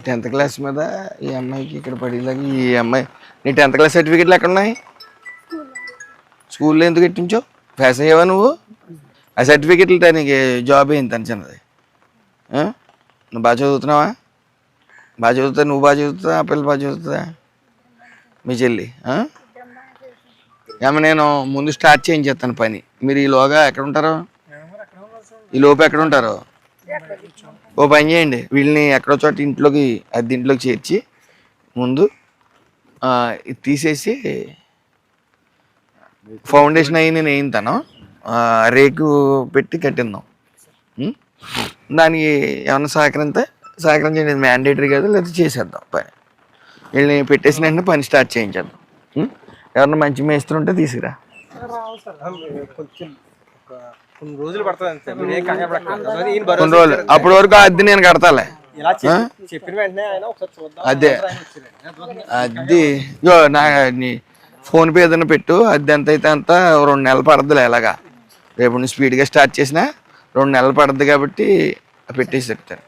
10th class మీద ఈ అమ్మాయికి ఇక్కడ పడేలాగా ఈ అమ్మాయి నీ 10th క్లాస్ సర్టిఫికెట్లు ఎక్కడ ఉన్నాయి? స్కూల్లో ఎందుకు ఎట్టించావు? పాస్ అయ్యావా నువ్వు? ఆ సర్టిఫికెట్లు నీకు జాబ్ అయింది తను చిన్నది. నువ్వు బాగా చదువుతున్నావా? బాగా చదువుతా? నువ్వు బాగా చదువుతుందా? ఆ పిల్ల బాగా చదువుతుందా? మీ చెల్లి ఏమో నేను ముందు స్టార్ట్ చేయించేస్తాను పని. మీరు ఈలోగా ఎక్కడ ఉంటారు? ఈ లోపు ఎక్కడ ఉంటారు? ఓ పని చేయండి, వీళ్ళని ఎక్కడో చోట ఇంట్లోకి ఇంట్లోకి చేర్చి ముందు ఇది తీసేసి ఫౌండేషన్ అయ్యి నేను వేయింతాను, రేకు పెట్టి కట్టిందాం. దానికి ఏమన్నా సహకరించండి, మ్యాండేటరీ కదా, లేదా చేసేద్దాం పని. వీళ్ళని పెట్టేసిన వెంటనే పని స్టార్ట్ చేయించేద్దాం. ఎవరన్నా మంచి మేస్త్రి ఉంటే తీసుకురా. కొన్ని రోజులు అప్పటి వరకు అద్దె నేను కడతాలే. అదే అద్దె నా ఫోన్పే ఏదైనా పెట్టు, అద్దె ఎంత అయితే అంత 2 నెలలు పడద్దులే. ఎలాగా రేపు స్పీడ్గా స్టార్ట్ చేసినా 2 నెలలు పడద్దు కాబట్టి పెట్టేసి చెప్తాను.